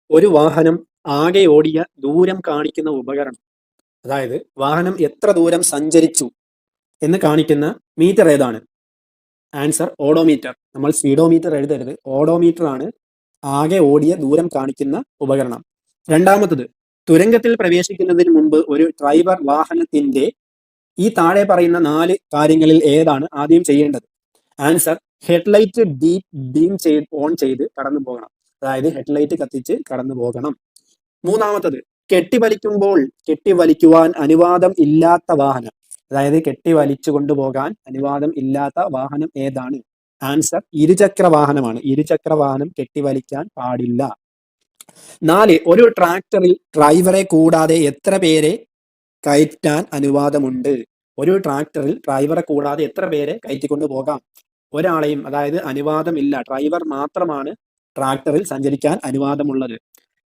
ഒരു വാഹനം ആകെ ഓടിയ ദൂരം കാണിക്കുന്ന ഉപകരണം. അതായത് വാഹനം എത്ര ദൂരം സഞ്ചരിച്ചു എന്ന് കാണിക്കുന്ന മീറ്റർ ഏതാണ്? Answer odometer. നമ്മൾ സ്പീഡോമീറ്റർ എഴുതരുത്. ഓഡോമീറ്റർ ആണ് ആകെ ഓടിയ ദൂരം കാണിക്കുന്ന ഉപകരണം. രണ്ടാമത്തത്, തുരങ്കത്തിൽ പ്രവേശിക്കുന്നതിന് മുമ്പ് ഒരു ഡ്രൈവർ വാഹനത്തിന്റെ ഈ താഴെ പറയുന്ന 4 കാര്യങ്ങളിൽ ഏതാണ് ആദ്യം ചെയ്യേണ്ടത്? ആൻസർ ഹെഡ്ലൈറ്റ് ബീം ഓൺ ചെയ്ത് കടന്നു പോകണം. അതായത് ഹെഡ്ലൈറ്റ് കത്തിച്ച് കടന്നു പോകണം. മൂന്നാമത്തത്, കെട്ടിവലിക്കുവാൻ അനുവാദം ഇല്ലാത്ത വാഹനം. അതായത് കെട്ടിവലിച്ചു കൊണ്ടുപോകാൻ അനുവാദം ഇല്ലാത്ത വാഹനം ഏതാണ്? ആൻസർ ഇരുചക്ര വാഹനമാണ്. ഇരുചക്ര വാഹനം കെട്ടിവലിക്കാൻ പാടില്ല. 4, ഒരു ട്രാക്ടറിൽ ഡ്രൈവറെ കൂടാതെ എത്ര പേരെ കയറ്റാൻ അനുവാദമുണ്ട്? ഒരു ട്രാക്ടറിൽ ഡ്രൈവറെ കൂടാതെ എത്ര പേരെ കയറ്റിക്കൊണ്ടു പോകാം? ഒരാളെയും, അതായത് അനുവാദമില്ല. ഡ്രൈവർ മാത്രമാണ് ട്രാക്ടറിൽ സഞ്ചരിക്കാൻ അനുവാദമുള്ളത്.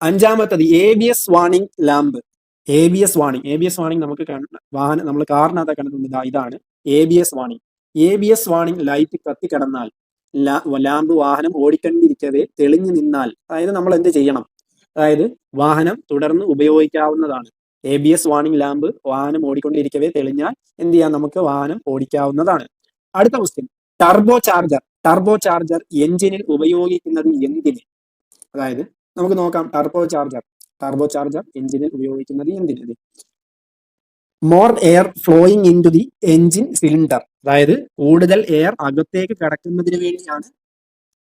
അഞ്ചാമത്തത്, ABS warning lamp. ABS warning നമുക്ക് വാഹനം, നമ്മൾ കാറിനകത്ത് കണ്ടിട്ടുണ്ട്. ഇതാണ് ABS warning. ABS warning light കത്തിക്കിടന്നാൽ, ലാമ്പ് വാഹനം ഓടിക്കൊണ്ടിരിക്കവേ തെളിഞ്ഞു നിന്നാൽ, അതായത് നമ്മൾ എന്ത് ചെയ്യണം? അതായത് വാഹനം തുടർന്ന് ഉപയോഗിക്കാവുന്നതാണ്. ABS വാണിംഗ് ലാമ്പ് വാഹനം ഓടിക്കൊണ്ടിരിക്കവേ തെളിഞ്ഞാൽ എന്ത് ചെയ്യാം? നമുക്ക് വാഹനം ഓടിക്കാവുന്നതാണ്. അടുത്ത ക്വസ്റ്റ്യൻ, ടർബോ ചാർജർ എഞ്ചിനിൽ ഉപയോഗിക്കുന്നത് എന്തിന്? അതായത് നമുക്ക് നോക്കാം. ടർബോ ചാർജർ എഞ്ചിനിൽ ഉപയോഗിക്കുന്നത് എന്തിന്? More air flowing in to the engine cylinder. അതായത് കൂടുതൽ എയർ അകത്തേക്ക് കടക്കുന്നതിന് വേണ്ടിയാണ്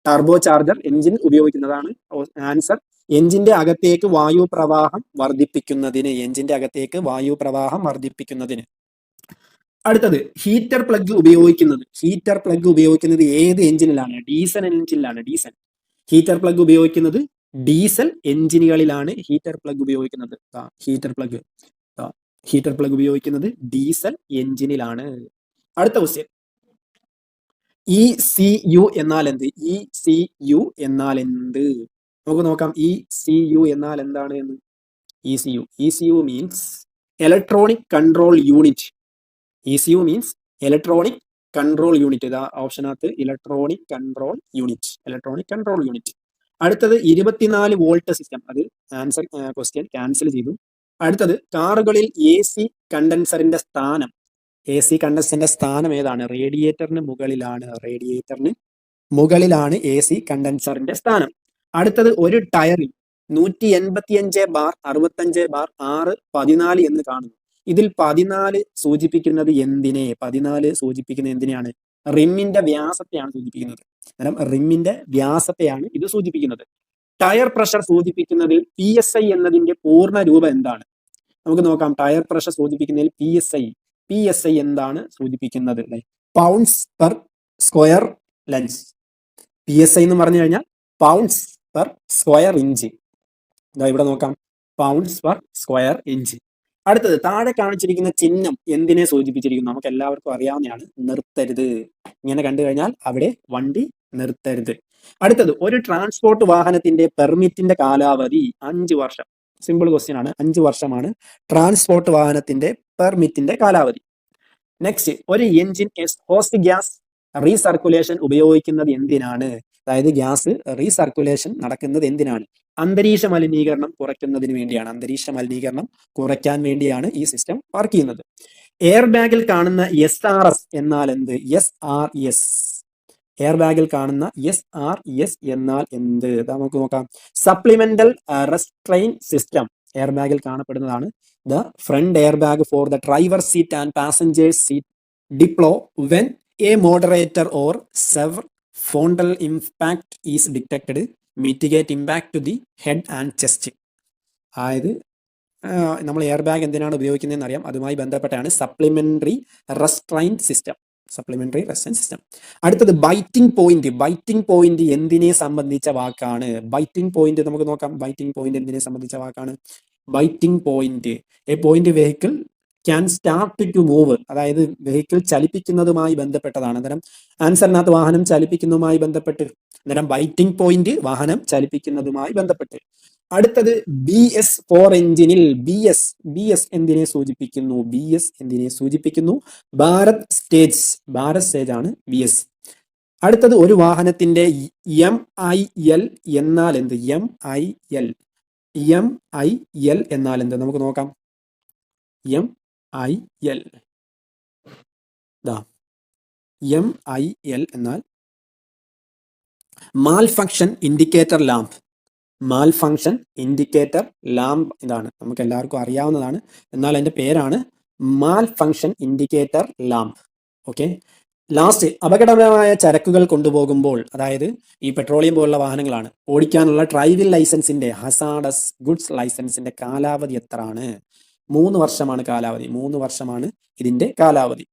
ടർബോ ചാർജർ എഞ്ചിൻ ഉപയോഗിക്കുന്നതാണ്. ആൻസർ എഞ്ചിന്റെ അകത്തേക്ക് വായു പ്രവാഹം വർദ്ധിപ്പിക്കുന്നതിന്. അടുത്തത്, ഹീറ്റർ പ്ലഗ് ഉപയോഗിക്കുന്നത് ഏത് എഞ്ചിനിലാണ്? ഡീസൽ എഞ്ചിനിലാണ്. ഹീറ്റർ പ്ലഗ് ഉപയോഗിക്കുന്നത് ഡീസൽ എഞ്ചിനുകളിലാണ്. ഹീറ്റർ പ്ലഗ് ഉപയോഗിക്കുന്നത് ഡീസൽ എഞ്ചിനിലാണ്. അടുത്ത ക്വസ്റ്റ്യൻ, ECU എന്നാൽ എന്ത്? നമുക്ക് നോക്കാം. ECU എന്നാൽ എന്താണ് എന്ന്. ECU means electronic control unit. ഇതാ ഓപ്ഷനകത്ത് ഇലക്ട്രോണിക് കൺട്രോൾ യൂണിറ്റ്. അടുത്തത് 24 വോൾട്ട് സിസ്റ്റം. അത് ആൻസർ ക്വസ്റ്റ്യൻ ക്യാൻസൽ ചെയ്തു. അടുത്തത്, കാറുകളിൽ AC കണ്ടൻസറിന്റെ സ്ഥാനം ഏതാണ്? റേഡിയേറ്ററിന് മുകളിലാണ് AC കണ്ടൻസറിന്റെ സ്ഥാനം. അടുത്തത്, ഒരു ടയറിൽ 185/65/6 എന്ന് കാണുന്നു. ഇതിൽ 14 സൂചിപ്പിക്കുന്നത് എന്തിനെയാണ്? റിമ്മിന്റെ വ്യാസത്തെയാണ് സൂചിപ്പിക്കുന്നത്. ഇത് സൂചിപ്പിക്കുന്നത്. ടയർ പ്രഷർ സൂചിപ്പിക്കുന്നതിൽ PSI എന്നതിന്റെ പൂർണ്ണ രൂപം എന്താണ്? നമുക്ക് നോക്കാം. ടയർ പ്രഷർ സൂചിപ്പിക്കുന്നതിൽ PSI എന്താണ് സൂചിപ്പിക്കുന്നത്? Pounds per square lens. PSI എന്ന് പറഞ്ഞു കഴിഞ്ഞാൽ പൗണ്ട്സ് പെർ സ്ക്വയർ ഇഞ്ച്. ഇവിടെ നോക്കാം, പൗണ്ട്സ് പെർ സ്ക്വയർ ഇഞ്ച്. അടുത്തത്, താഴെ കാണിച്ചിരിക്കുന്ന ചിഹ്നം എന്തിനെ സൂചിപ്പിച്ചിരിക്കുന്നു? നമുക്ക് എല്ലാവർക്കും അറിയാവുന്നതാണ്. നിർത്തരുത്. ഇങ്ങനെ കണ്ടു കഴിഞ്ഞാൽ അവിടെ വണ്ടി നിർത്തരുത്. അടുത്തത്, ഒരു ട്രാൻസ്പോർട്ട് വാഹനത്തിന്റെ പെർമിറ്റിന്റെ കാലാവധി 5 വർഷം. സിമ്പിൾ ക്വസ്റ്റ്യൻ ആണ്. 5 വർഷമാണ് ട്രാൻസ്പോർട്ട് വാഹനത്തിന്റെ പെർമിറ്റിന്റെ കാലാവധി. നെക്സ്റ്റ്, ഒരു എഞ്ചിൻ എക്സ്ഹോസ്റ്റ് ഗ്യാസ് റീസർക്കുലേഷൻ ഉപയോഗിക്കുന്നത് എന്തിനാണ്? അതായത് ഗ്യാസ് റീസർക്കുലേഷൻ നടക്കുന്നത് എന്തിനാണ്? അന്തരീക്ഷ മലിനീകരണം കുറയ്ക്കുന്നതിന് വേണ്ടിയാണ്. കുറയ്ക്കാൻ വേണ്ടിയാണ് ഈ സിസ്റ്റം വർക്ക് ചെയ്യുന്നത്. എയർ ബാഗിൽ കാണുന്ന SRS എന്നാൽ എന്ത്? SRS എന്നാൽ എന്ത്? നമുക്ക് നോക്കാം. സപ്ലിമെന്റൽ റെസ്ട്രെയിൻ സിസ്റ്റം എയർ ബാഗിൽ കാണപ്പെടുന്നതാണ്. The front air bag for the driver seat and passengers seat deploy when a moderator or severe frontal impact is detected, mitigate impact to the head and chest. അതായത് നമ്മൾ air bag എന്തിനാണ് ഉപയോഗിക്കുന്നതെന്ന് അറിയാം. അതുമായി ബന്ധപ്പെട്ടാണ് supplementary restraint system. അടുത്തത്, biting point എന്തിനെ സംബന്ധിച്ച വാക്കാണ്? നമുക്ക് നോക്കാം. ബൈറ്റിംഗ് പോയിന്റ് എന്തിനെ സംബന്ധിച്ച വാക്കാണ്? A point vehicle can start to move. അതായത് വെഹിക്കിൾ ചലിപ്പിക്കുന്നതുമായി ബന്ധപ്പെട്ടതാണ്. അന്നേരം ആൻസറിനകത്ത് വാഹനം ചലിപ്പിക്കുന്നതുമായി ബന്ധപ്പെട്ട്, ബൈറ്റിംഗ് പോയിന്റ് വാഹനം ചലിപ്പിക്കുന്നതുമായി ബന്ധപ്പെട്ട്. അടുത്തത്, BS ഫോർ എഞ്ചിനിൽ BS എന്തിനെ സൂചിപ്പിക്കുന്നു? ഭാരത് സ്റ്റേജ് ആണ് BS. അടുത്തത്, ഒരു വാഹനത്തിന്റെ MIL എന്നാൽ എന്ത്? MIL എന്നാൽ എന്ത്? നമുക്ക് നോക്കാം. MIL MIL എന്നാൽ malfunction indicator lamp. Malfunction indicator lamp ഇതാണ്, നമുക്ക് എല്ലാവർക്കും അറിയാവുന്നതാണ്. എന്നാൽ അതിന്റെ പേരാണ് malfunction indicator lamp. Okay. Last, അപകടകരമായ ചരക്കുകൾ കൊണ്ടുപോകുമ്പോൾ, അതായത് ഈ പെട്രോളിയം പോലുള്ള വാഹനങ്ങളാണ്, ഓടിക്കാനുള്ള ഡ്രൈവിംഗ് ലൈസൻസിന്റെ, ഹസാഡസ് ഗുഡ്സ് ലൈസൻസിന്റെ കാലാവധി എത്രയാണ്? 3 വർഷമാണ് കാലാവധി. 3 വർഷമാണ് ഇതിന്റെ കാലാവധി.